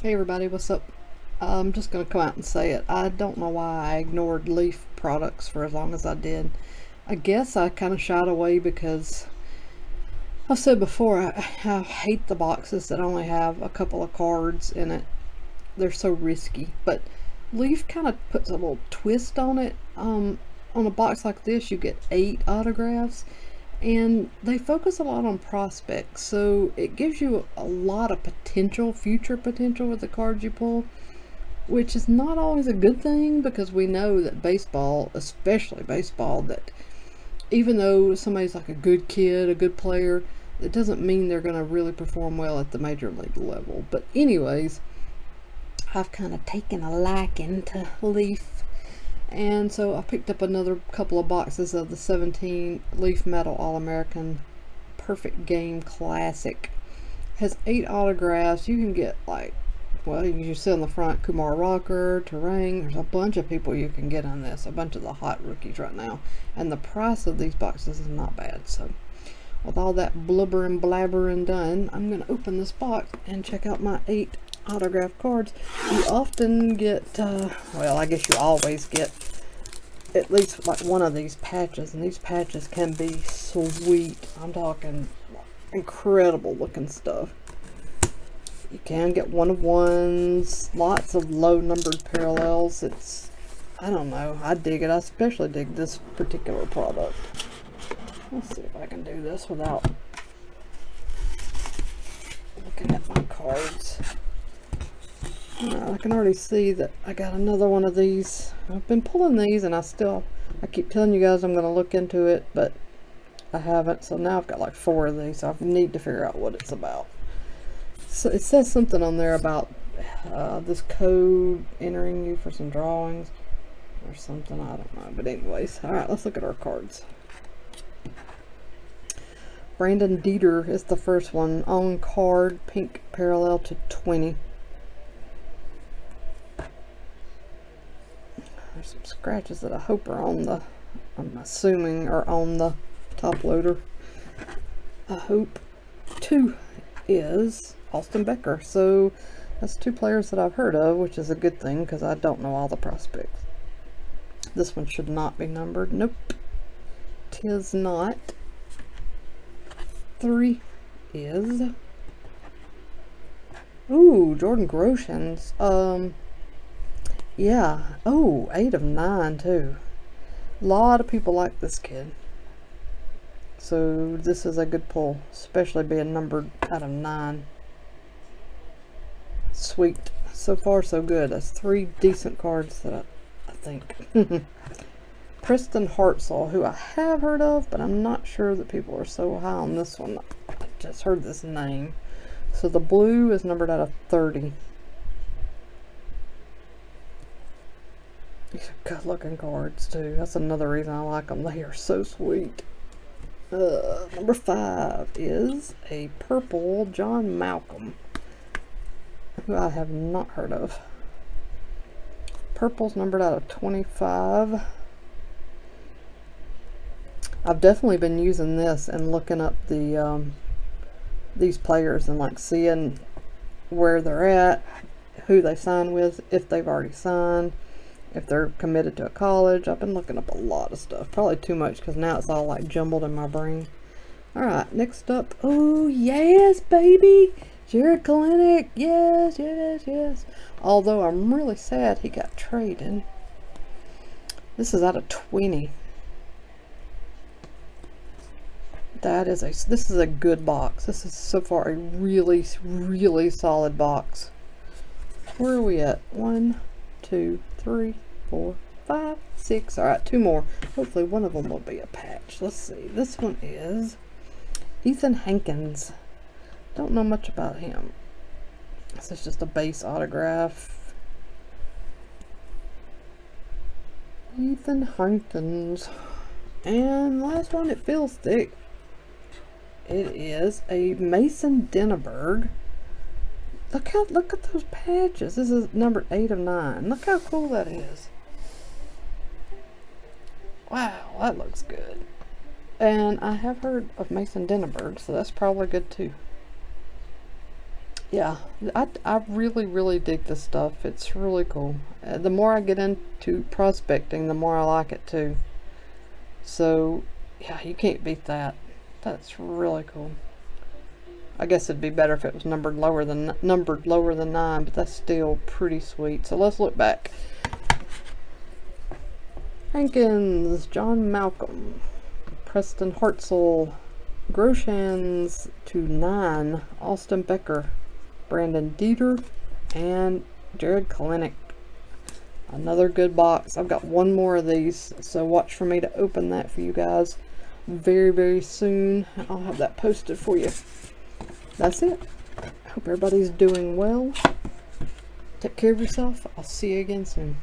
Hey everybody, what's up? I'm just gonna come out and say it. I don't know why I ignored Leaf products for as long as I did. I guess I kind of shied away because I said before I hate the boxes that only have a couple of cards in it. They're so risky. But Leaf kind of puts a little twist on it. On a box like this, you get 8 autographs, and they focus a lot on prospects, so it gives you a lot of potential, future potential with the cards you pull, which is not always a good thing because we know that baseball, especially baseball, that even though somebody's like a good kid, a good player, it doesn't mean they're going to really perform well at the major league level. But anyways, I've kind of taken a liking to Leaf, and so I picked up another couple of boxes of the 17 Leaf Metal All-American Perfect Game Classic. Has 8 autographs. You can get like, well, you see on the front Kumar Rocker, Terang. There's a bunch of people you can get on this, a bunch of the hot rookies right now. And the price of these boxes is not bad. So with all that blubber and blabbering done, I'm going to open this box and check out my 8 autograph cards. You often get, well, I guess you always get at least like one of these patches. And these patches can be sweet. I'm talking incredible looking stuff. You can get one of ones, lots of low numbered parallels. I don't know, I dig it. I especially dig this particular product. Let's see if I can do this without looking at my cards. I can already see that I got another one of these. I've been pulling these and I keep telling you guys I'm going to look into it, but I haven't. So now I've got like 4 of these. So I need to figure out what it's about. So it says something on there about this code entering you for some drawings or something. I don't know. But anyways, alright, let's look at our cards. Brandon Dieter is the first one. On card, pink parallel to 20. There's some scratches that I hope are on the, I'm assuming are on the top loader. I hope. 2 is Austin Becker. So that's 2 players that I've heard of, which is a good thing because I don't know all the prospects. This one should not be numbered. Nope. Tis not. 3 is, ooh, Jordan Groshans. Yeah. Oh, 8 of 9 too. A lot of people like this kid. So this is a good pull, especially being numbered out of 9. Sweet. So far so good. That's 3 decent cards that I think. Preston Hartzell, who I have heard of, but I'm not sure that people are so high on this one. I just heard this name. So the blue is numbered out of 30. These are good looking cards too. That's another reason I like them. They are so sweet. Number 5 is a purple John Malcolm, who I have not heard of. Purple's numbered out of 25. I've definitely been using this and looking up the these players and like seeing where they're at, who they signed with, if they've already signed, if they're committed to a college. I've been looking up a lot of stuff. Probably too much because now it's all like jumbled in my brain. Alright, next up. Oh, yes, baby! Jared Kalenic. Yes, yes, yes. Although I'm really sad he got traded. This is out of 20. This is a good box. This is so far a really, really solid box. Where are we at? 1, 2, 3, 4, 5, 6. Alright, 2 more. Hopefully one of them will be a patch. Let's see. This one is Ethan Hankins. Don't know much about him. This is just a base autograph. Ethan Hankins. And last one, it feels thick. It is a Mason Denneberg. Look at those patches. This is number 8 of 9. Look how cool that is. Wow, that looks good. And I have heard of Mason Denneberg, so that's probably good too. Yeah, I really, really dig this stuff. It's really cool. The more I get into prospecting, the more I like it too. So, yeah, you can't beat that. That's really cool. I guess it'd be better if it was numbered lower than 9, but that's still pretty sweet. So let's look back. Hankins, John Malcolm, Preston Hartzell, Groshans to 9, Austin Becker, Brandon Dieter, and Jared Kalenic. Another good box. I've got one more of these, so watch for me to open that for you guys very, very soon. I'll have that posted for you. That's it. Hope everybody's doing well. Take care of yourself. I'll see you again soon.